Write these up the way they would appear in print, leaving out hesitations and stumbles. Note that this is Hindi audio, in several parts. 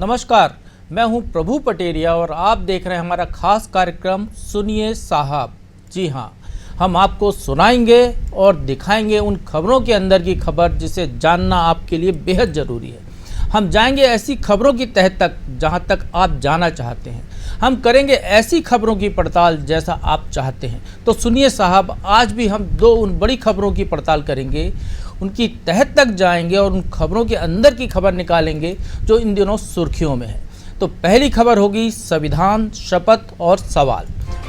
नमस्कार, मैं हूं प्रभु पटेरिया और आप देख रहे हैं हमारा खास कार्यक्रम सुनिए साहब। जी हां, हम आपको सुनाएंगे और दिखाएंगे उन खबरों के अंदर की खबर जिसे जानना आपके लिए बेहद ज़रूरी है। हम जाएंगे ऐसी खबरों की तह तक जहां तक आप जाना चाहते हैं। हम करेंगे ऐसी खबरों की पड़ताल जैसा आप चाहते हैं। तो सुनिए साहब, आज भी हम उन बड़ी खबरों की पड़ताल करेंगे, उनकी तह तक जाएंगे और उन खबरों के अंदर की खबर निकालेंगे जो इन दिनों सुर्खियों में है। तो पहली खबर होगी संविधान, शपथ और सवाल।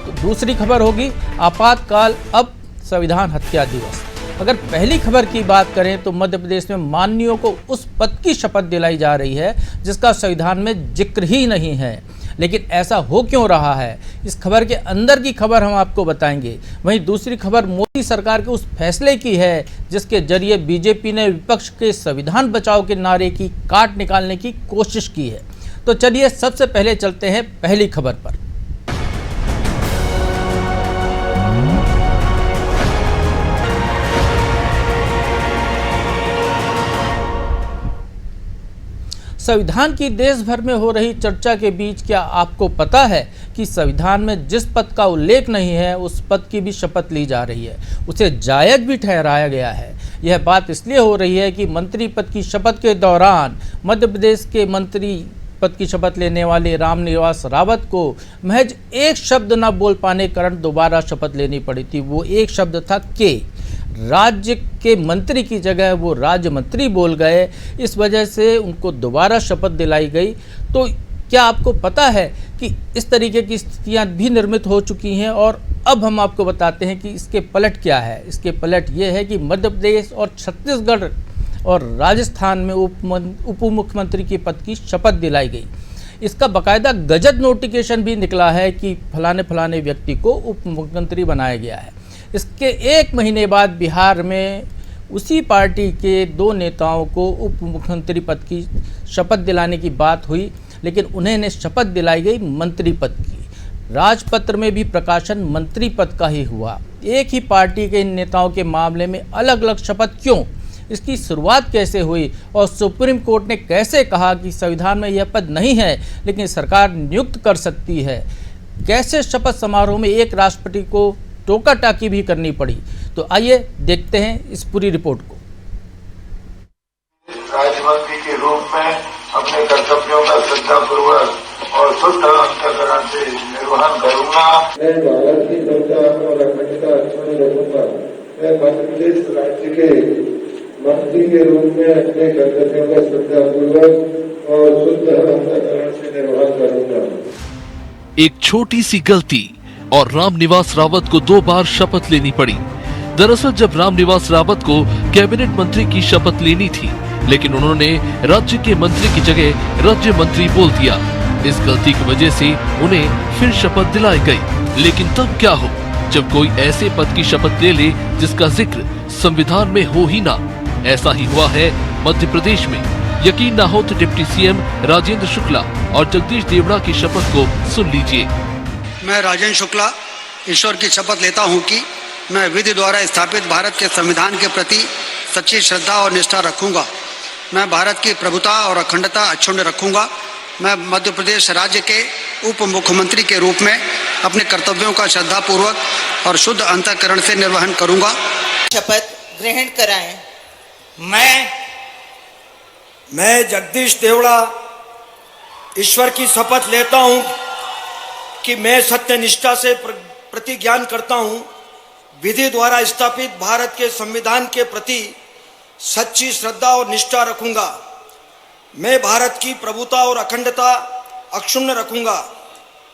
तो दूसरी खबर होगी आपातकाल, अब संविधान हत्या दिवस। अगर पहली खबर की बात करें तो मध्य प्रदेश में माननीयों को उस पद की शपथ दिलाई जा रही है जिसका संविधान में जिक्र ही नहीं है। लेकिन ऐसा हो क्यों रहा है, इस खबर के अंदर की खबर हम आपको बताएंगे। वहीं दूसरी खबर मोदी सरकार के उस फैसले की है जिसके जरिए बीजेपी ने विपक्ष के संविधान बचाओ के नारे की काट निकालने की कोशिश की है। तो चलिए सबसे पहले चलते हैं पहली खबर पर। संविधान की देश भर में हो रही चर्चा के बीच क्या आपको पता है कि संविधान में जिस पद का उल्लेख नहीं है उस पद की भी शपथ ली जा रही है, उसे जायज भी ठहराया गया है। यह बात इसलिए हो रही है कि मंत्री पद की शपथ के दौरान मध्य प्रदेश के मंत्री पद की शपथ लेने वाले रामनिवास रावत को महज एक शब्द न बोल पाने के कारण दोबारा शपथ लेनी पड़ी थी। वो एक शब्द था के। राज्य के मंत्री की जगह वो राज्य मंत्री बोल गए, इस वजह से उनको दोबारा शपथ दिलाई गई। तो क्या आपको पता है कि इस तरीके की स्थितियां भी निर्मित हो चुकी हैं और अब हम आपको बताते हैं कि इसके पलट क्या है। इसके पलट ये है कि मध्य प्रदेश और छत्तीसगढ़ और राजस्थान में उप मुख्यमंत्री के पद की शपथ दिलाई गई। इसका बाकायदा गजट नोटिफिकेशन भी निकला है कि फलाने व्यक्ति को उप मुख्यमंत्री बनाया गया है। इसके एक महीने बाद बिहार में उसी पार्टी के दो नेताओं को उप मुख्यमंत्री पद की शपथ दिलाने की बात हुई, लेकिन उन्हें शपथ दिलाई गई मंत्री पद की। राजपत्र में भी प्रकाशन मंत्री पद का ही हुआ। एक ही पार्टी के इन नेताओं के मामले में अलग अलग शपथ क्यों? इसकी शुरुआत कैसे हुई और सुप्रीम कोर्ट ने कैसे कहा कि संविधान में यह पद नहीं है लेकिन सरकार नियुक्त कर सकती है? कैसे शपथ समारोह में एक राष्ट्रपति को टोका टाकी भी करनी पड़ी? तो आइए देखते हैं इस पूरी रिपोर्ट को। राज्यमंत्री के रूप में अपने कर्तव्यों का श्रद्धापूर्वक और शुद्ध अंतःकरण से निर्वहन करूंगा। मैं भारत की जनता और अखंडता अक्षुण्ण रखूंगा। मैं मध्य प्रदेश राज्य के मंत्री के रूप में अपने कर्तव्यों का श्रद्धापूर्वक और शुद्ध अंतःकरण से निर्वहन करूंगा। एक छोटी सी गलती और रामनिवास रावत को 2 बार शपथ लेनी पड़ी। दरअसल जब रामनिवास रावत को कैबिनेट मंत्री की शपथ लेनी थी, लेकिन उन्होंने राज्य के मंत्री की जगह राज्य मंत्री बोल दिया। इस गलती की वजह से उन्हें फिर शपथ दिलाई गई। लेकिन तब क्या हो जब कोई ऐसे पद की शपथ ले ले जिसका जिक्र संविधान में हो ही ना। ऐसा ही हुआ है मध्य प्रदेश में। यकीन ना हो तो डिप्टी सीएम राजेंद्र शुक्ला और जगदीश देवड़ा की शपथ को सुन लीजिए। मैं राजेंद्र शुक्ला ईश्वर की शपथ लेता हूं कि मैं विधि द्वारा स्थापित भारत के संविधान के प्रति सच्ची श्रद्धा और निष्ठा रखूंगा। मैं भारत की प्रभुता और अखंडता अक्षुण्ण रखूंगा। मैं मध्य प्रदेश राज्य के उप मुख्यमंत्री के रूप में अपने कर्तव्यों का श्रद्धापूर्वक और शुद्ध अंतःकरण से निर्वहन करूंगा। शपथ ग्रहण कराएं। मैं जगदीश देवड़ा ईश्वर की शपथ लेता हूं कि मैं सत्य निष्ठा से प्रतिज्ञान करता हूं, विधि द्वारा स्थापित भारत के संविधान के प्रति सच्ची श्रद्धा और निष्ठा रखूंगा। मैं भारत की प्रभुता और अखंडता अक्षुण्ण रखूंगा।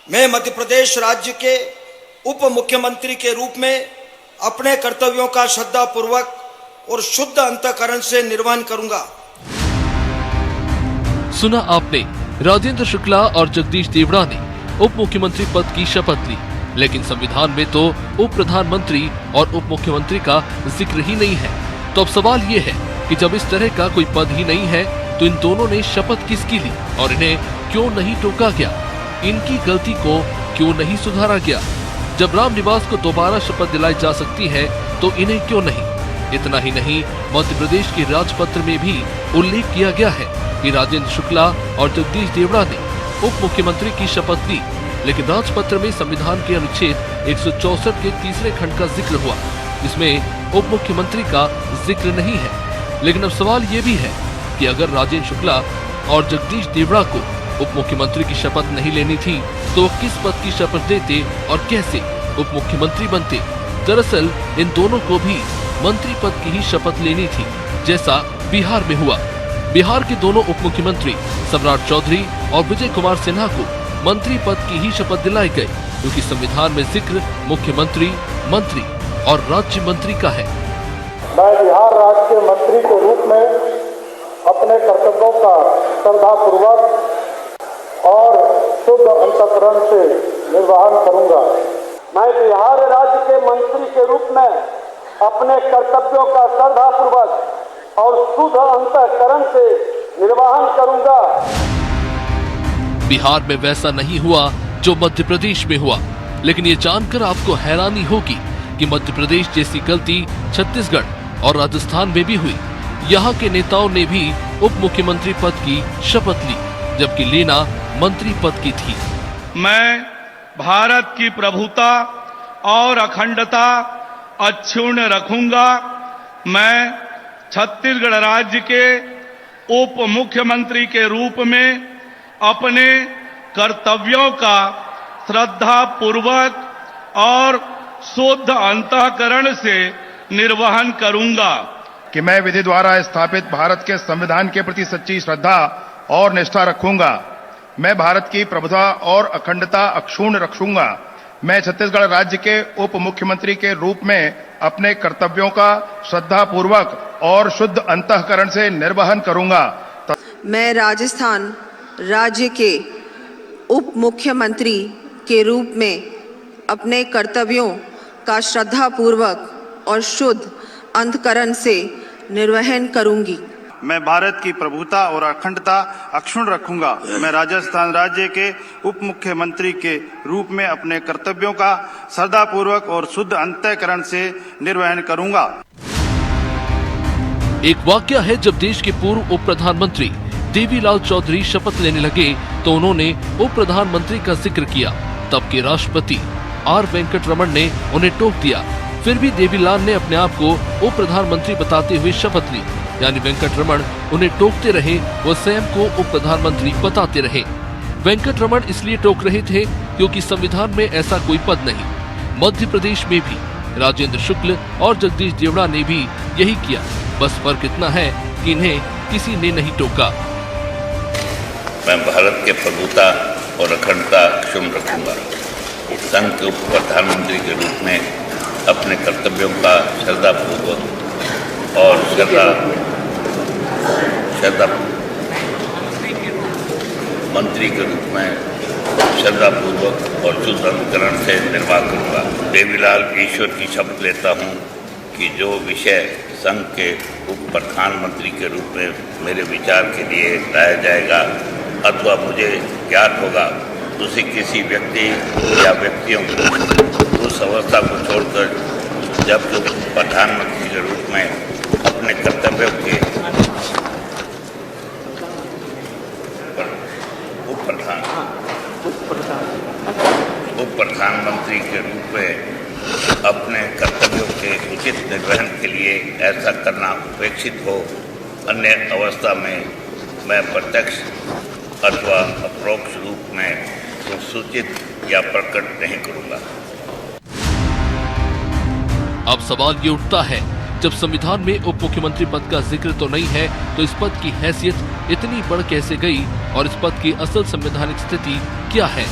मैं मध्य प्रदेश राज्य के उप मुख्यमंत्री के रूप में अपने कर्तव्यों का श्रद्धापूर्वक और शुद्ध अंतःकरण से निर्वहन करूंगा। सुना आपने, राजेंद्र शुक्ला और जगदीश देवड़ा ने उप मुख्यमंत्री पद की शपथ ली, लेकिन संविधान में तो उप प्रधानमंत्री और उप मुख्यमंत्री का जिक्र ही नहीं है। तो अब सवाल ये है कि जब इस तरह का कोई पद ही नहीं है तो इन दोनों ने शपथ किसकी ली और इन्हें क्यों नहीं टोका गया? इनकी गलती को क्यों नहीं सुधारा गया? जब रामनिवास को दोबारा शपथ दिलाई जा सकती है तो इन्हें क्यों नहीं? इतना ही नहीं, मध्य प्रदेश के राजपत्र में भी उल्लेख किया गया है कि राजेंद्र शुक्ला और जगदीश देवड़ा ने उप मुख्यमंत्री की शपथ ली, लेकिन राजपत्र में संविधान के अनुच्छेद 164 के तीसरे खंड का जिक्र हुआ, जिसमें उप मुख्यमंत्री का जिक्र नहीं है। लेकिन अब सवाल ये भी है कि अगर राजेंद्र शुक्ला और जगदीश देवड़ा को उप मुख्यमंत्री की शपथ नहीं लेनी थी तो किस पद की शपथ लेते और कैसे उप मुख्यमंत्री बनते? दरअसल इन दोनों को भी मंत्री पद की ही शपथ लेनी थी, जैसा बिहार में हुआ। बिहार के दोनों उप मुख्यमंत्री सम्राट चौधरी और विजय कुमार सिन्हा को मंत्री पद की ही शपथ दिलाई गई, क्योंकि संविधान में जिक्र मुख्यमंत्री, मंत्री और राज्य मंत्री का है। मैं बिहार राज्य के मंत्री के रूप में अपने कर्तव्यों का श्रद्धापूर्वक और शुद्ध अंतःकरण से निर्वहन करूंगा। मैं बिहार राज्य के मंत्री के रूप में अपने कर्तव्यों का श्रद्धापूर्वक और शुद्ध अंतःकरण से निर्वहन करूंगा। बिहार में वैसा नहीं हुआ जो मध्य प्रदेश में हुआ, लेकिन ये जानकर आपको हैरानी होगी कि मध्य प्रदेश जैसी गलती छत्तीसगढ़ और राजस्थान में भी हुई। यहाँ के नेताओं ने भी उप मुख्यमंत्री पद की शपथ ली, जबकि लेना मंत्री पद की थी। मैं भारत की प्रभुता और अखंडता अक्षुण्ण रखूंगा। मैं छत्तीसगढ़ राज्य के उप मुख्यमंत्री के रूप में अपने कर्तव्यों का श्रद्धा पूर्वक और शुद्ध अंतःकरण से निर्वहन करूंगा कि मैं विधि द्वारा स्थापित भारत के संविधान के प्रति सच्ची श्रद्धा और निष्ठा रखूंगा। मैं भारत की प्रभुता और अखंडता अक्षुण्ण रखूंगा। मैं छत्तीसगढ़ राज्य के उप मुख्यमंत्री के रूप में अपने कर्तव्यों का श्रद्धा पूर्वक और शुद्ध अंतःकरण से निर्वहन करूंगा। मैं राजस्थान राज्य के उप मुख्यमंत्री के रूप में अपने कर्तव्यों का श्रद्धा पूर्वक और शुद्ध अंतःकरण से निर्वहन करूंगी। मैं भारत की प्रभुता और अखंडता अक्षुण्ण रखूंगा। मैं राजस्थान राज्य के उप मुख्यमंत्री के रूप में अपने कर्तव्यों का श्रद्धापूर्वक और शुद्ध अंतःकरण से निर्वहन करूंगा। एक वाकया है, जब देश के पूर्व उप प्रधानमंत्री देवीलाल चौधरी शपथ लेने लगे तो उन्होंने उप प्रधानमंत्री का जिक्र किया। तब के राष्ट्रपति आर वेंकट रमन ने उन्हें टोक दिया। फिर भी देवीलाल ने अपने आप को उप प्रधानमंत्री बताते हुए शपथ ली, यानी वेंकट रमन उन्हें टोकते रहे, वो स्वयं को उप प्रधानमंत्री बताते रहे। वेंकट रमन इसलिए टोक रहे थे क्योंकि संविधान में ऐसा कोई पद नहीं। मध्य प्रदेश में भी राजेंद्र शुक्ल और जगदीश देवड़ा ने भी यही किया, बस फर्क इतना है कि इन्हें किसी ने नहीं टोका। मैं भारत के प्रभुता और अखंडता अक्षुण्ण रखूंगा। संघ के उप प्रधानमंत्री के रूप में अपने कर्तव्यों का श्रद्धापूर्वक और मंत्री के रूप में श्रद्धापूर्वक और शुद्ध अंतःकरण से निर्वाह करूंगा। देवीलाल ईश्वर की शपथ लेता हूं कि जो विषय संघ के उप प्रधानमंत्री के रूप में मेरे विचार के लिए लाया जाएगा अथवा मुझे ज्ञात होगा, उसे किसी व्यक्ति या व्यक्तियों को उस अवस्था को छोड़कर जब प्रधानमंत्री के रूप में अपने कर्तव्यों के उप प्रधानमंत्री के रूप में अपने कर्तव्यों के उचित निर्वहन के लिए ऐसा करना अपेक्षित हो, अन्य अवस्था में मैं प्रत्यक्ष अथवा अपरोक्ष रूप में सूचित या प्रकट नहीं करूंगा। अब सवाल ये उठता है, जब संविधान में उप मुख्यमंत्री पद का जिक्र तो नहीं है, तो इस पद की हैसियत इतनी बढ़ कैसे गई और इस पद की असल संवैधानिक स्थिति क्या है?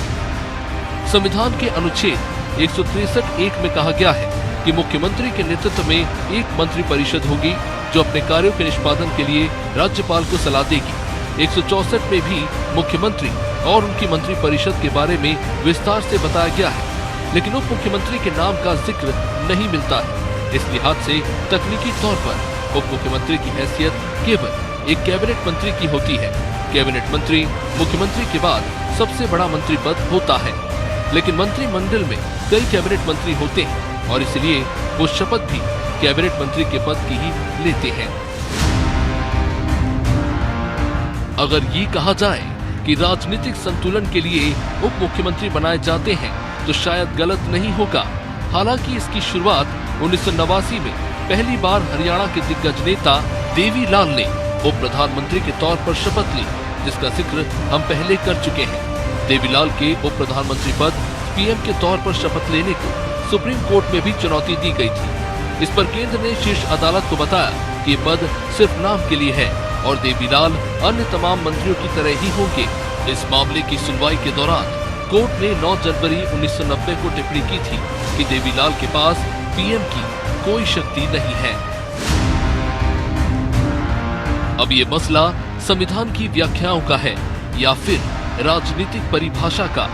संविधान के अनुच्छेद 163(1) में कहा गया है कि मुख्यमंत्री के नेतृत्व में एक मंत्री परिषद होगी जो अपने कार्यों के निष्पादन के लिए राज्यपाल को सलाह देगी। 164 में भी मुख्यमंत्री और उनकी मंत्री परिषद के बारे में विस्तार से बताया गया है, लेकिन उप मुख्यमंत्री के नाम का जिक्र नहीं मिलता है। इस लिहाज से तकनीकी तौर पर उप मुख्यमंत्री की हैसियत केवल एक कैबिनेट मंत्री की होती है। कैबिनेट मंत्री मुख्यमंत्री के बाद सबसे बड़ा मंत्री पद होता है, लेकिन मंत्रिमंडल में कई कैबिनेट मंत्री होते हैं और इसलिए वो शपथ भी कैबिनेट मंत्री के पद की ही लेते हैं। अगर ये कहा जाए कि राजनीतिक संतुलन के लिए उप मुख्यमंत्री बनाए जाते हैं तो शायद गलत नहीं होगा। हालांकि इसकी शुरुआत 1989 में पहली बार हरियाणा के दिग्गज नेता देवीलाल ने उप प्रधानमंत्री के तौर पर शपथ ली, जिसका जिक्र हम पहले कर चुके हैं। देवीलाल के उप प्रधानमंत्री पद पीएम के तौर पर शपथ लेने को सुप्रीम कोर्ट में भी चुनौती दी गई थी। इस पर केंद्र ने शीर्ष अदालत को बताया कि पद सिर्फ नाम के लिए है और देवीलाल अन्य तमाम मंत्रियों की तरह ही होंगे। इस मामले की सुनवाई के दौरान कोर्ट ने 9 जनवरी 1990 को टिप्पणी की थी कि देवीलाल के पास पीएम की कोई शक्ति नहीं है। अब ये मसला संविधान की व्याख्याओं का है या फिर राजनीतिक परिभाषा का।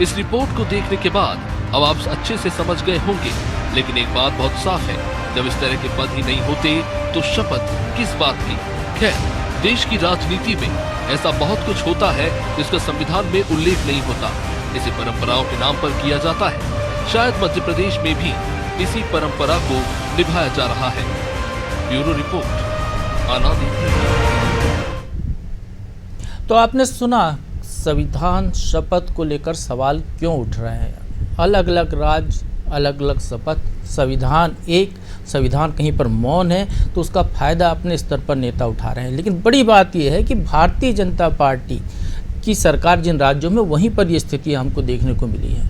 इस रिपोर्ट को देखने के बाद अब आप अच्छे से समझ गए होंगे, लेकिन एक बात बहुत साफ है, जब इस तरह के पद ही नहीं होते तो शपथ किस बात की। खैर, देश की राजनीति में ऐसा बहुत कुछ होता है जिसका संविधान में उल्लेख नहीं होता। इसे परंपराओं के नाम पर किया जाता है। शायद मध्य प्रदेश में भी इसी परंपरा को निभाया जा रहा है। ब्यूरो रिपोर्ट, आनंद। तो आपने सुना संविधान शपथ को लेकर सवाल क्यों उठ रहे हैं। अलग अलग राज्य, अलग अलग शपथ, संविधान एक, संविधान कहीं पर मौन है तो उसका फायदा अपने स्तर पर नेता उठा रहे हैं। लेकिन बड़ी बात यह है कि भारतीय जनता पार्टी की सरकार जिन राज्यों में, वहीं पर ये स्थिति हमको देखने को मिली है।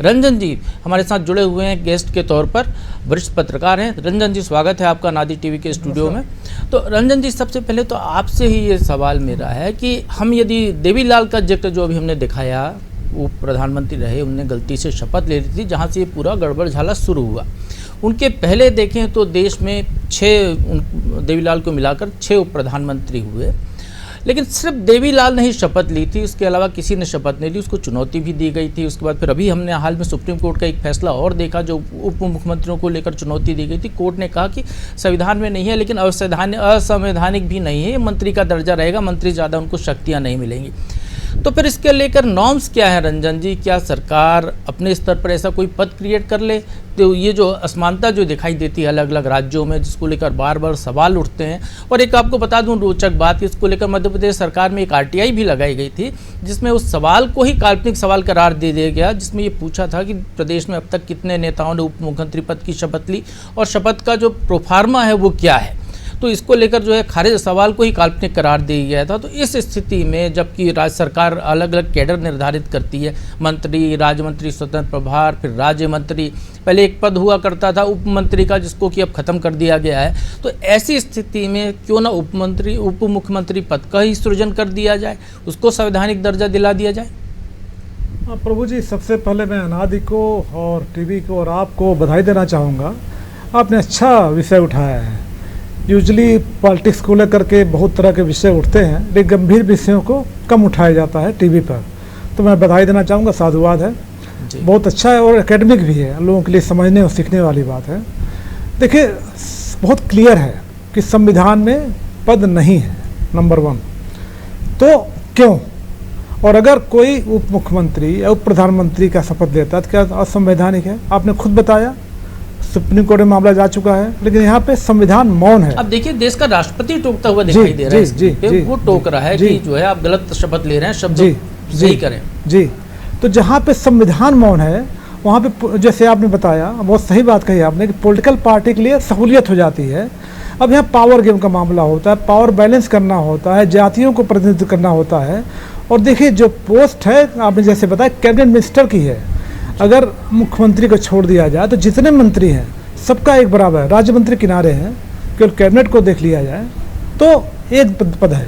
रंजन जी हमारे साथ जुड़े हुए हैं गेस्ट के तौर पर, वरिष्ठ पत्रकार हैं। रंजन जी, स्वागत है आपका नादी टीवी के स्टूडियो में। तो रंजन जी, सबसे पहले तो आपसे ही ये सवाल मेरा है कि हम यदि देवीलाल का जिक्र जो अभी हमने दिखाया, वो प्रधानमंत्री रहे, उनने गलती से शपथ ले ली थी, जहाँ से ये पूरा गड़बड़ झाला शुरू हुआ। उनके पहले देखें तो देश में 6 देवीलाल को मिलाकर 6 उप प्रधानमंत्री हुए, लेकिन सिर्फ देवीलाल ने ही शपथ ली थी, उसके अलावा किसी ने शपथ नहीं ली। उसको चुनौती भी दी गई थी। उसके बाद फिर अभी हमने हाल में सुप्रीम कोर्ट का एक फैसला और देखा जो उप मुख्यमंत्रियों को लेकर चुनौती दी गई थी। कोर्ट ने कहा कि संविधान में नहीं है, लेकिन असंवैधानिक भी नहीं है, मंत्री का दर्जा रहेगा, मंत्री ज़्यादा उनको शक्तियाँ नहीं मिलेंगी। तो फिर इसके लेकर नॉर्म्स क्या है रंजन जी? क्या सरकार अपने स्तर पर ऐसा कोई पद क्रिएट कर ले? तो ये जो असमानता जो दिखाई देती है अलग अलग राज्यों में, जिसको लेकर बार बार सवाल उठते हैं। और एक आपको बता दूं रोचक बात, इसको लेकर मध्य प्रदेश सरकार में एक RTI भी लगाई गई थी, जिसमें उस सवाल को ही काल्पनिक सवाल करार दे दिया गया, जिसमें ये पूछा था कि प्रदेश में अब तक कितने नेताओं ने उप मुख्यमंत्री पद की शपथ ली और शपथ का जो प्रोफार्मा है वो क्या है। तो इसको लेकर जो है खारिज सवाल को ही काल्पनिक करार दिया गया था। तो इस स्थिति में जबकि राज्य सरकार अलग अलग कैडर निर्धारित करती है, मंत्री, राज्य मंत्री, स्वतंत्र प्रभार, फिर राज्य मंत्री, पहले एक पद हुआ करता था उप मंत्री का, जिसको कि अब खत्म कर दिया गया है। तो ऐसी स्थिति में क्यों ना उप मुख्यमंत्री पद का ही सृजन कर दिया जाए, उसको संवैधानिक दर्जा दिला दिया जाए। प्रभु जी, सबसे पहले मैं अनादि को और टीवी को और आपको बधाई देना चाहूँगा। आपने अच्छा विषय उठाया है। यूजली पॉलिटिक्स को लेकर के बहुत तरह के विषय उठते हैं, लेकिन गंभीर विषयों को कम उठाया जाता है टीवी पर। तो मैं बधाई देना चाहूँगा, साधुवाद है, बहुत अच्छा है और एकेडमिक भी है, लोगों के लिए समझने और सीखने वाली बात है। देखिए, बहुत क्लियर है कि संविधान में पद नहीं है, नंबर 1। तो क्यों? और अगर कोई उप मुख्यमंत्री या उप प्रधानमंत्री का शपथ लेता है तो क्या असंवैधानिक है? आपने खुद बताया, सुप्रीम कोर्ट में मामला जा चुका है, लेकिन यहाँ पे संविधान मौन है। अब देखिए, देश का राष्ट्रपति टोकता हुआ दिखाई दे रहा है, वो टोक रहा है कि जो है आप गलत शपथ ले रहे हैं, शब्द सही करें। जी, तो जहाँ पे संविधान मौन है वहाँ पे, जैसे आपने बताया, बहुत सही बात कही आपने कि पॉलिटिकल पार्टी के लिए सहूलियत हो जाती है। अब यहाँ पावर गेम का मामला होता है, पावर बैलेंस करना होता है, जातियों को प्रतिनिधित्व करना होता है। और देखिए, जो पोस्ट है आपने जैसे बताया कैबिनेट मिनिस्टर की है, अगर मुख्यमंत्री को छोड़ दिया जाए तो जितने मंत्री हैं सबका एक बराबर है, राज्य मंत्री किनारे हैं, केवल कैबिनेट को देख लिया जाए तो एक पद है।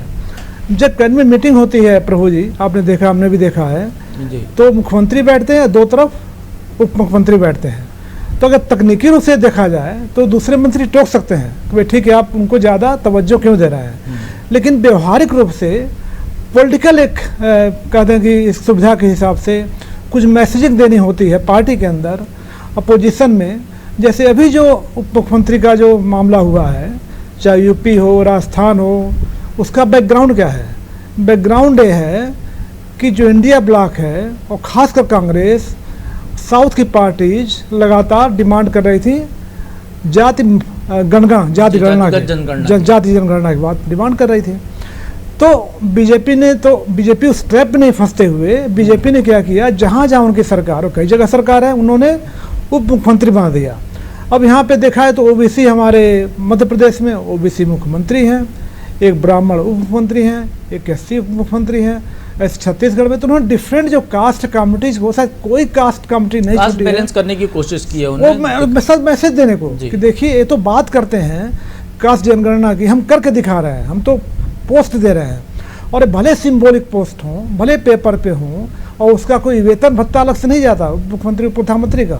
जब कैबिनेट मीटिंग होती है प्रभु जी, आपने देखा, हमने भी देखा है, तो मुख्यमंत्री बैठते हैं, 2 तरफ उप मुख्यमंत्री बैठते हैं। तो अगर तकनीकी रूप से देखा जाए तो दूसरे मंत्री टोक सकते हैं कि भाई ठीक है, आप उनको ज़्यादा तवज्जो क्यों दे रहे हैं। लेकिन व्यवहारिक रूप से पॉलिटिकल एक कहते हैं कि इस सुविधा के हिसाब से कुछ मैसेजिंग देनी होती है पार्टी के अंदर, अपोजिशन में। जैसे अभी जो उप मुख्यमंत्री का जो मामला हुआ है, चाहे यूपी हो, राजस्थान हो, उसका बैकग्राउंड क्या है? बैकग्राउंड ये है कि जो इंडिया ब्लॉक है और ख़ासकर कांग्रेस, साउथ की पार्टीज लगातार डिमांड कर रही थी जाति गणना जाति गणना जनगणना की बात डिमांड कर रही थी। तो बीजेपी उस ट्रैप में नहीं फंसते हुए बीजेपी ने क्या किया, जहाँ जहाँ उनकी सरकार और कई जगह सरकार है उन्होंने उप मुख्यमंत्री बना दिया। अब यहाँ पे देखा है तो ओबीसी हमारे मध्य प्रदेश में ओबीसी मुख्यमंत्री हैं, एक ब्राह्मण उप मुख्यमंत्री हैं, एक एससी उप मुख्यमंत्री हैं। ऐसे छत्तीसगढ़ में तो उन्होंने डिफरेंट जो कास्ट कम्युनिटीज हो शायद कोई कास्ट कम्युनिटी नहीं छूटी, बैलेंस करने की कोशिश की है उन्होंने, वो मैसेज देने को कि देखिए ये तो बात करते हैं कास्ट जनगणना की, हम करके दिखा रहे हैं, हम तो पोस्ट दे रहे हैं, और भले सिंबॉलिक पोस्ट हों, भले पेपर पे हों, और उसका कोई वेतन भत्ता अलग से नहीं जाता मुख्यमंत्री प्रधानमंत्री का,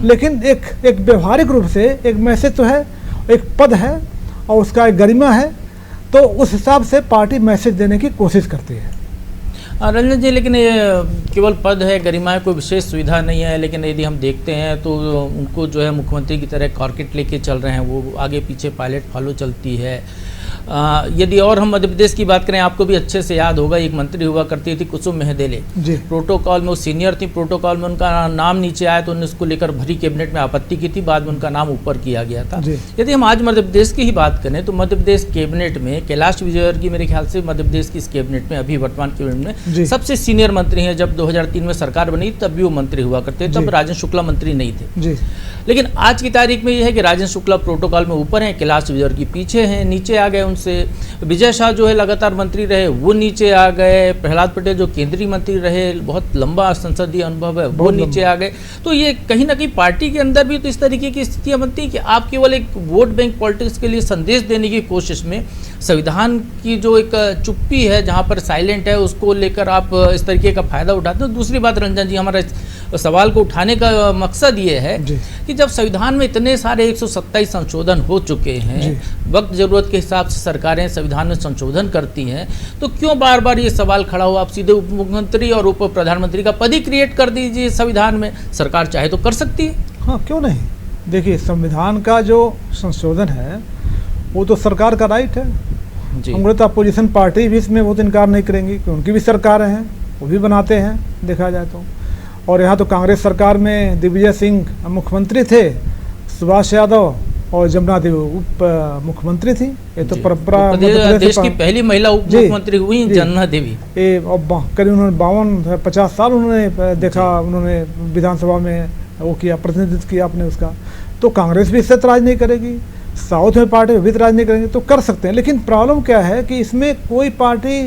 लेकिन एक व्यवहारिक रूप से एक मैसेज तो है, एक पद है और उसका एक गरिमा है, तो उस हिसाब से पार्टी मैसेज देने की कोशिश करती है। रंजन जी, लेकिन ये केवल पद है, गरिमा है, कोई विशेष सुविधा नहीं है, लेकिन यदि हम देखते हैं तो उनको जो है मुख्यमंत्री की तरह कॉर्केट लेके चल रहे हैं, वो आगे पीछे पायलट फॉलो चलती है। यदि और हम मध्य प्रदेश की बात करें, आपको भी अच्छे से याद होगा, एक मंत्री हुआ करती थी कुसुम मेहदेले, प्रोटोकॉल में वो सीनियर थी, प्रोटोकॉल में उनका नाम नीचे आया तो उन्होंने उसको लेकर भरी कैबिनेट में आपत्ति की थी, बाद में उनका नाम ऊपर किया गया था। यदि हम आज मध्य प्रदेश की ही बात करें तो मध्य प्रदेश कैबिनेट में कैलाश विजयवर्गीय मेरे ख्याल से मध्य प्रदेश की इस कैबिनेट में अभी वर्तमान कैबिनेट में सबसे सीनियर मंत्री हैं। जब 2003 में सरकार बनी तब भी वो मंत्री हुआ करते, तब राजन शुक्ला मंत्री नहीं थे। लेकिन आज की तारीख में ये है कि राजन शुक्ला प्रोटोकॉल में ऊपर हैं, कैलाश विजयवर्गीय पीछे हैं, नीचे आ गए उनसे। विजय शाह जो है लगातार मंत्री रहे, वो नीचे आ गए। प्रहलाद पटेल जो केंद्रीय मंत्री रहे, बहुत लंबा संसदीय अनुभव है, वो नीचे आ गए। तो ये कहीं ना कहीं पार्टी के अंदर भी तो इस तरीके की स्थितियां बनती है कि आप केवल एक वोट बैंक पॉलिटिक्स के लिए संदेश देने की कोशिश में संविधान की जो एक चुप्पी है, जहाँ पर साइलेंट है, उसको लेकर आप इस तरीके का फायदा उठाते हो। दूसरी बात रंजन जी, हमारा सवाल को उठाने का मकसद ये है कि जब संविधान में इतने सारे 127 संशोधन हो चुके हैं, वक्त जरूरत के हिसाब से सरकारें संविधान में संशोधन करती हैं, तो क्यों बार बार ये सवाल खड़ा हो, आप सीधे उप मुख्यमंत्री और उप प्रधानमंत्री का पद ही क्रिएट कर दीजिए संविधान में। सरकार चाहे तो कर सकती है। हाँ, क्यों नहीं। देखिए, संविधान का जो संशोधन है वो तो सरकार का राइट है। कांग्रेस अपोजिशन पार्टी भी इसमें बहुत इनकार नहीं करेंगी कि उनकी भी सरकार है, वो भी बनाते हैं देखा जाए तो। और यहाँ तो कांग्रेस सरकार में दिग्विजय सिंह मुख्यमंत्री थे, सुभाष यादव और जमुना देवी उप मुख्यमंत्री थी। ये तो परंपरा देश की पहली महिला उप मुख्यमंत्री हुई जमुना देवी। करीब उन्होंने 52-50 साल उन्होंने देखा, उन्होंने विधानसभा में वो किया, प्रतिनिधित्व किया अपने उसका। तो कांग्रेस भी इससे इतराज नहीं करेगी, साउथ में पार्टी भी इतराज नहीं करेंगे, तो कर सकते हैं। लेकिन प्रॉब्लम क्या है कि इसमें कोई पार्टी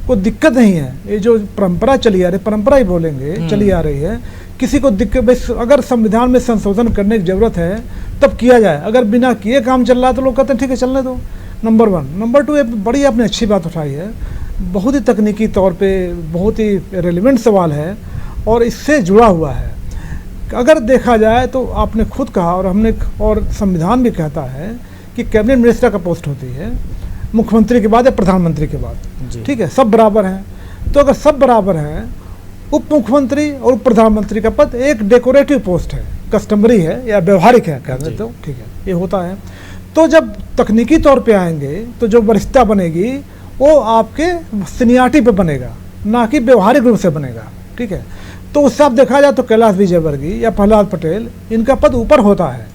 को दिक्कत नहीं है। ये जो परंपरा चली आ रही, परंपरा ही बोलेंगे, चली आ रही है, किसी को दिक्कत, अगर संविधान में संशोधन करने की जरूरत है तब किया जाए। अगर बिना किए काम चल रहा है तो लोग कहते हैं ठीक है चलने दो, नंबर 1। नंबर 2, बड़ी आपने अच्छी बात उठाई है, बहुत ही तकनीकी तौर पे बहुत ही रेलिवेंट सवाल है और इससे जुड़ा हुआ है। अगर देखा जाए तो आपने खुद कहा और हमने, और संविधान भी कहता है कि कैबिनेट मिनिस्टर का पोस्ट होती है मुख्यमंत्री के बाद या प्रधानमंत्री के बाद, ठीक है, सब बराबर हैं। तो अगर सब बराबर हैं, उप मुख्यमंत्री और उप प्रधानमंत्री का पद एक डेकोरेटिव पोस्ट है, कस्टमरी है या व्यवहारिक है कहते तो, ठीक है, ये होता है। तो जब तकनीकी तौर पे आएंगे तो जो वरिष्ठता बनेगी वो आपके सीनियरिटी पे बनेगा, ना कि व्यवहारिक रूप से बनेगा, ठीक है। तो उससे आप देखा जाए तो कैलाश विजयवर्गीय या प्रहलाद पटेल, इनका पद ऊपर होता है।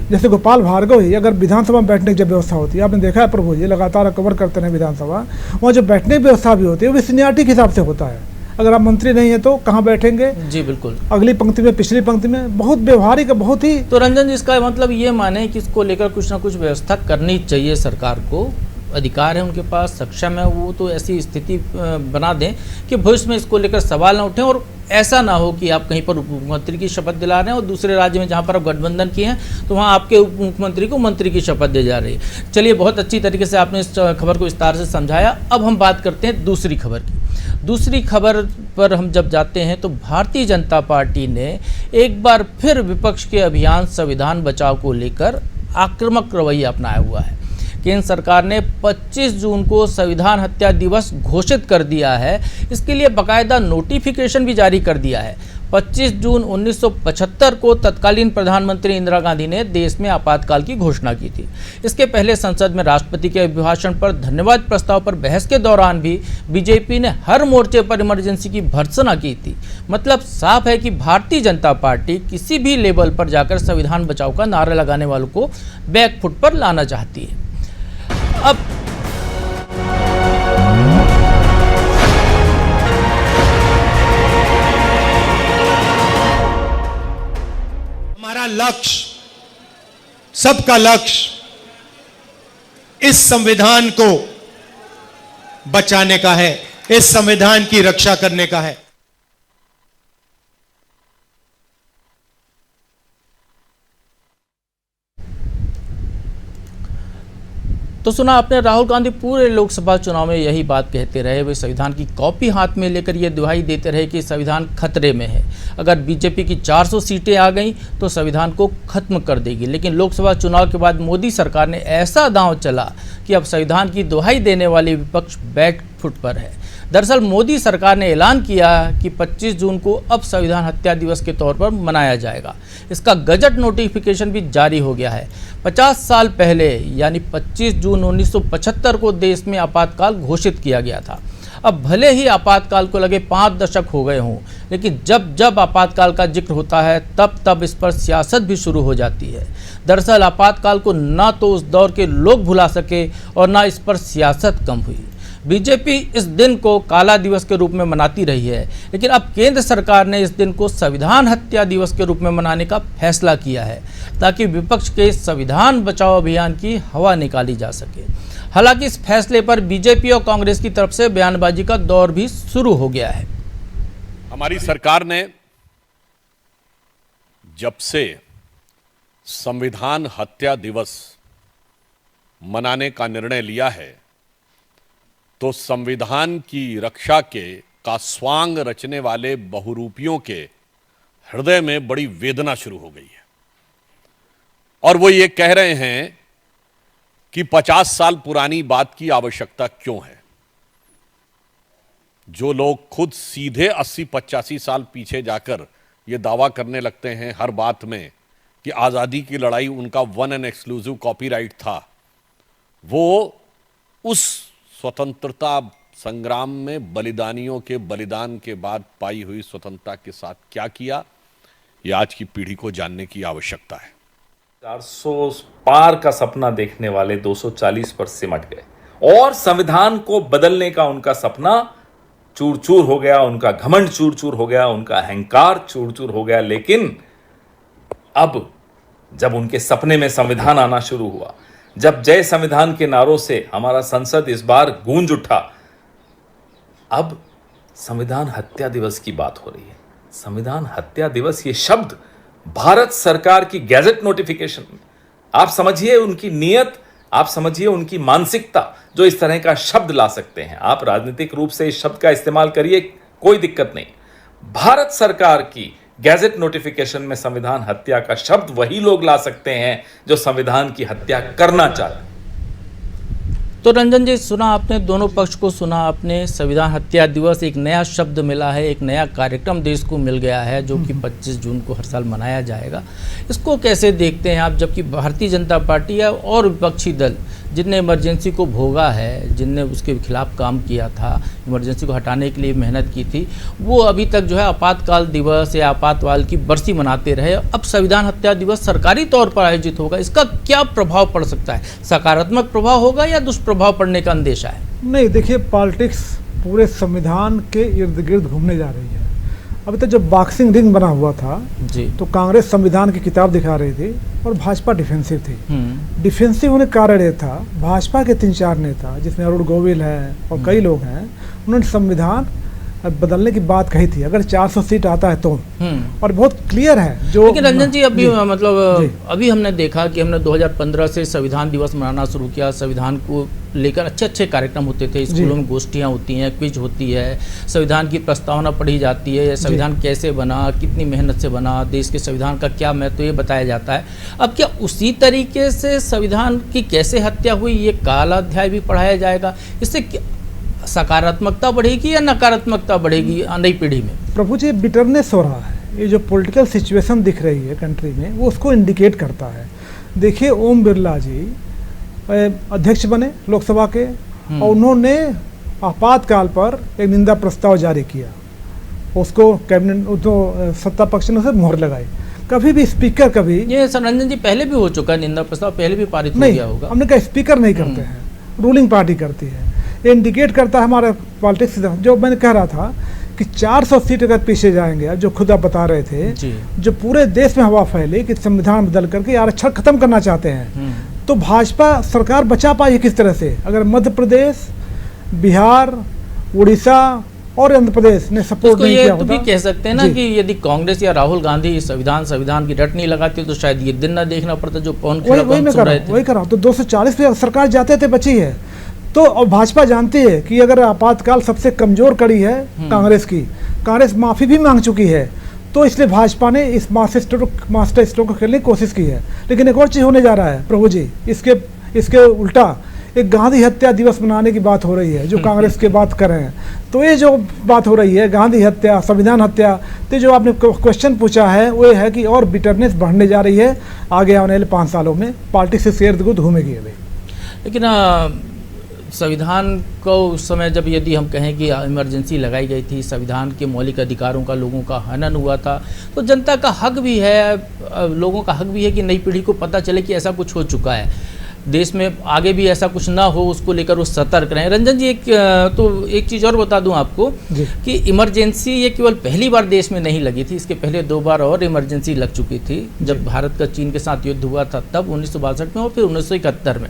जैसे गोपाल भार्गव ही, अगर विधानसभा में बैठने की जब व्यवस्था होती है, आपने देखा है प्रभु जी लगातार कवर करते हैं विधानसभा, वहाँ जो बैठने की व्यवस्था भी होती है वो भी सीनियरिटी के हिसाब से होता है। अगर आप मंत्री नहीं है तो कहाँ बैठेंगे? जी बिल्कुल, अगली पंक्ति में, पिछली पंक्ति में, बहुत व्यवहारिक, बहुत ही। तो रंजन जी, इसका मतलब ये माने कि इसको लेकर कुछ ना कुछ व्यवस्था करनी चाहिए सरकार को, अधिकार है उनके पास, सक्षम है वो, तो ऐसी स्थिति बना दें कि भविष्य में इसको लेकर सवाल ना उठें। और ऐसा ना हो कि आप कहीं पर उप मुख्यमंत्री की शपथ दिला रहे हैं और दूसरे राज्य में जहां पर आप गठबंधन किए हैं तो वहां आपके उप मुख्यमंत्री को मंत्री की शपथ दे जा रही है। चलिए, बहुत अच्छी तरीके से आपने इस खबर को विस्तार से समझाया। अब हम बात करते हैं दूसरी खबर की। दूसरी खबर पर हम जब जाते हैं तो भारतीय जनता पार्टी ने एक बार फिर विपक्ष के अभियान संविधान बचाओ को लेकर आक्रामक रवैया अपनाया हुआ है। केंद्र सरकार ने 25 जून को संविधान हत्या दिवस घोषित कर दिया है। इसके लिए बाकायदा नोटिफिकेशन भी जारी कर दिया है। 25 जून 1975 को तत्कालीन प्रधानमंत्री इंदिरा गांधी ने देश में आपातकाल की घोषणा की थी। इसके पहले संसद में राष्ट्रपति के अभिभाषण पर धन्यवाद प्रस्ताव पर बहस के दौरान भी बीजेपी ने हर मोर्चे पर इमरजेंसी की भर्त्सना की थी। मतलब साफ है कि भारतीय जनता पार्टी किसी भी लेवल पर जाकर संविधान बचाओ का नारा लगाने वालों को बैकफुट पर लाना चाहती है। अब हमारा लक्ष्य, सबका लक्ष्य इस संविधान को बचाने का है, इस संविधान की रक्षा करने का है। तो सुना आपने, राहुल गांधी पूरे लोकसभा चुनाव में यही बात कहते रहे। वे संविधान की कॉपी हाथ में लेकर ये दुहाई देते रहे कि संविधान खतरे में है। अगर बीजेपी की 400 सीटें आ गईं तो संविधान को खत्म कर देगी। लेकिन लोकसभा चुनाव के बाद मोदी सरकार ने ऐसा दांव चला कि अब संविधान की दुहाई देने वाले विपक्ष बैक फुट पर है। दरअसल मोदी सरकार ने ऐलान किया कि 25 जून को अब संविधान हत्या दिवस के तौर पर मनाया जाएगा। इसका गजट नोटिफिकेशन भी जारी हो गया है। 50 साल पहले यानी 25 जून 1975 को देश में आपातकाल घोषित किया गया था। अब भले ही आपातकाल को लगे 5 दशक हो गए हों, लेकिन जब जब आपातकाल का जिक्र होता है तब इस पर सियासत भी शुरू हो जाती है। दरअसल आपातकाल को ना तो उस दौर के लोग भुला सके और ना इस पर सियासत कम हुई। बीजेपी इस दिन को काला दिवस के रूप में मनाती रही है, लेकिन अब केंद्र सरकार ने इस दिन को संविधान हत्या दिवस के रूप में मनाने का फैसला किया है ताकि विपक्ष के संविधान बचाओ अभियान की हवा निकाली जा सके। हालांकि इस फैसले पर बीजेपी और कांग्रेस की तरफ से बयानबाजी का दौर भी शुरू हो गया है। हमारी सरकार ने जब से संविधान हत्या दिवस मनाने का निर्णय लिया है तो संविधान की रक्षा का स्वांग रचने वाले बहुरूपियों के हृदय में बड़ी वेदना शुरू हो गई है और वो ये कह रहे हैं कि 50 साल पुरानी बात की आवश्यकता क्यों है। जो लोग खुद सीधे 80-85 साल पीछे जाकर ये दावा करने लगते हैं हर बात में कि आज़ादी की लड़ाई उनका वन एंड एक्सक्लूसिव कॉपीराइट था, वो उस स्वतंत्रता संग्राम में बलिदानियों के बलिदान के बाद पाई हुई स्वतंत्रता के साथ क्या किया, ये आज की पीढ़ी को जानने की आवश्यकता है। 400 पार का सपना देखने वाले 240 पर सिमट गए और संविधान को बदलने का उनका सपना चूर चूर हो गया, उनका घमंड चूर चूर हो गया, उनका अहंकार चूर चूर हो गया। लेकिन अब जब उनके सपने में संविधान आना शुरू हुआ, जब जय संविधान के नारों से हमारा संसद इस बार गूंज उठा, अब संविधान हत्या दिवस की बात हो रही है। संविधान हत्या दिवस ये शब्द भारत सरकार की गैजेट नोटिफिकेशन में, आप समझिए उनकी नीयत, आप समझिए उनकी मानसिकता जो इस तरह का शब्द ला सकते हैं। आप राजनीतिक रूप से इस शब्द का इस्तेमाल करिए, कोई दिक्कत नहीं। भारत सरकार की गैजेट नोटिफिकेशन में संविधान हत्या का शब्द वही लोग ला सकते हैं जो संविधान की हत्या करना चाहते हैं। तो रंजन जी, सुना आपने, दोनों पक्ष को सुना आपने। संविधान हत्या दिवस एक नया शब्द मिला है, एक नया कार्यक्रम देश को मिल गया है जो कि 25 जून को हर साल मनाया जाएगा। इसको कैसे देखते हैं आप, जबकि भारतीय जनता पार्टी है और विपक्षी दल जिनने इमरजेंसी को भोगा है, जिनने उसके खिलाफ काम किया था, इमरजेंसी को हटाने के लिए मेहनत की थी, वो अभी तक जो है आपातकाल दिवस या आपातकाल की बरसी मनाते रहे। अब संविधान हत्या दिवस सरकारी तौर पर आयोजित होगा, इसका क्या प्रभाव पड़ सकता है? सकारात्मक प्रभाव होगा या दुष्प्रभाव पड़ने का अंदेशा है? नहीं, देखिए, पॉलिटिक्स पूरे संविधान के इर्द गिर्द घूमने जा रही है। अभी तक जब बॉक्सिंग रिंग बना हुआ था जी, तो कांग्रेस संविधान की किताब दिखा रही थी और भाजपा डिफेंसिव थी। डिफेंसिव होने का कारण ये था, भाजपा के 3-4 नेता जिसमें अरुण गोविल है और कई लोग हैं, उन्होंने संविधान बदलने की बात कही थी अगर 400 सीट आता है तो, और बहुत क्लियर है जो। लेकिन रंजन जी, अभी मतलब अभी हमने देखा कि हमने 2015 से संविधान दिवस मनाना शुरू किया। संविधान को लेकर अच्छे कार्यक्रम होते थे, स्कूलों में गोष्ठियाँ होती हैं, क्विज होती है, संविधान की प्रस्तावना पढ़ी जाती है, संविधान कैसे बना, कितनी मेहनत से बना, देश के संविधान का क्या महत्व, ये बताया जाता है। अब क्या उसी तरीके से संविधान की कैसे हत्या हुई ये काला अध्याय भी पढ़ाया जाएगा? इससे सकारात्मकता बढ़ेगी या नकारात्मकता बढ़ेगी नई पीढ़ी में? प्रभु जी, बिटरनेस हो रहा है। ये जो पॉलिटिकल सिचुएशन दिख रही है कंट्री में वो उसको इंडिकेट करता है। देखिए ओम बिरला जी अध्यक्ष बने लोकसभा के और उन्होंने आपातकाल पर एक निंदा प्रस्ताव जारी किया, उसको कैबिनेट तो सत्ता पक्ष ने उसे मोहर लगाई। कभी भी स्पीकर कभी ये रंजन जी पहले भी हो चुका है, निंदा प्रस्ताव पहले भी पारित हो गया होगा। हमने कहा स्पीकर नहीं करते हैं, रूलिंग पार्टी करती है। ये इंडिकेट करता है हमारा पॉलिटिक्स। जो मैंने कह रहा था कि 400 सीट अगर पीछे जाएंगे, जो खुद आप बता रहे थे, जो पूरे देश में हवा फैली कि संविधान बदल करके आरक्षण खत्म करना चाहते हैं, तो भाजपा सरकार बचा पाई किस तरह से? अगर मध्य प्रदेश, बिहार, उड़ीसा और आंध्र प्रदेश ने सपोर्ट नहीं किया होता। तो भी कह सकते हैं ना कि यदि कांग्रेस या राहुल गांधी संविधान की रट नहीं लगाती तो शायद ये दिन ना देखना पड़ता जो पवन खेड़ा वही कर रहा हूँ। तो 240 पे सरकार जाते थे बची है। तो अब भाजपा जानती है कि अगर आपातकाल सबसे कमजोर कड़ी है कांग्रेस की, कांग्रेस माफी भी मांग चुकी है, तो इसलिए भाजपा ने इस मास्टर स्ट्रोक को खेलने की कोशिश की है। लेकिन एक और चीज होने जा रहा है प्रभु जी, इसके उल्टा एक गांधी हत्या दिवस मनाने की बात हो रही है, जो कांग्रेस की बात कर रहे हैं। तो ये जो बात हो रही है गांधी हत्या, संविधान हत्या, तो जो आपने क्वेश्चन पूछा है वो ये है कि और बिटरनेस बढ़ने जा रही है आगे आने वाले 5 सालों में, पार्टी से शेर घूमेगी अभी। लेकिन संविधान को उस समय जब यदि हम कहें कि इमरजेंसी लगाई गई थी, संविधान के मौलिक अधिकारों का लोगों का हनन हुआ था, तो जनता का हक भी है, लोगों का हक भी है कि नई पीढ़ी को पता चले कि ऐसा कुछ हो चुका है देश में, आगे भी ऐसा कुछ ना हो उसको लेकर वो सतर्क रहें। रंजन जी एक चीज़ और बता दूं आपको कि इमरजेंसी ये केवल पहली बार देश में नहीं लगी थी, इसके पहले 2 बार और इमरजेंसी लग चुकी थी, जब भारत का चीन के साथ युद्ध हुआ था तब 1962 में और फिर 1971 में।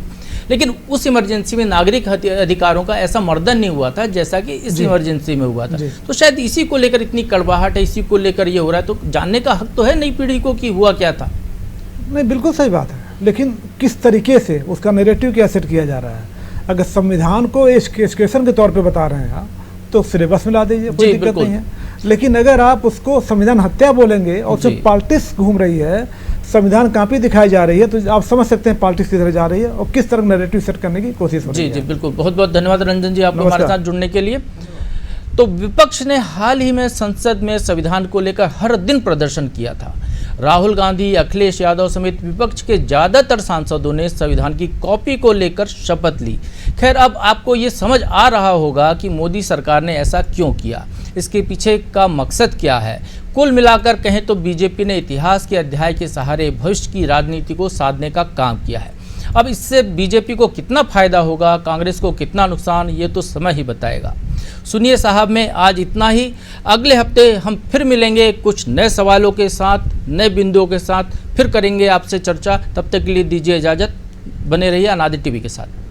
लेकिन उस इमरजेंसी में नागरिक अधिकारों का ऐसा मर्दन नहीं हुआ था जैसा कि इस इमरजेंसी में हुआ था। तो शायद इसी को लेकर इतनी कड़वाहट है, इसी को लेकर ये हो रहा है। तो जानने का हक तो है नई पीढ़ी को कि हुआ क्या था। नहीं, बिल्कुल सही बात है, लेकिन किस तरीके से उसका नैरेटिव क्या सेट किया जा रहा है? अगर संविधान को एजुकेशन के तौर पे बता रहे हैं आप, तो सिलेबस में ला दीजिए, कोई दिक्कत नहीं है। लेकिन अगर आप उसको संविधान हत्या बोलेंगे और उसमें पॉलिटिक्स घूम रही है, संविधान कॉपी दिखाई जा रही है, तो आप समझ सकते हैं पॉलिटिक्स की तरफ जा रही है और किस तरह नैरेटिव सेट करने की कोशिश हो रही है। जी बिल्कुल, बहुत बहुत धन्यवाद रंजन जी आपको हमारे साथ जुड़ने के लिए। तो विपक्ष ने हाल ही में संसद में संविधान को लेकर हर दिन प्रदर्शन किया था। राहुल गांधी, अखिलेश यादव समेत विपक्ष के ज़्यादातर सांसदों ने संविधान की कॉपी को लेकर शपथ ली। खैर, अब आपको ये समझ आ रहा होगा कि मोदी सरकार ने ऐसा क्यों किया, इसके पीछे का मकसद क्या है। कुल मिलाकर कहें तो बीजेपी ने इतिहास के अध्याय के सहारे भविष्य की राजनीति को साधने का काम किया है। अब इससे बीजेपी को कितना फायदा होगा, कांग्रेस को कितना नुकसान, ये तो समय ही बताएगा। सुनिए साहब में आज इतना ही। अगले हफ्ते हम फिर मिलेंगे कुछ नए सवालों के साथ, नए बिंदुओं के साथ, फिर करेंगे आपसे चर्चा। तब तक के लिए दीजिए इजाज़त, बने रहिए अनादि टीवी के साथ।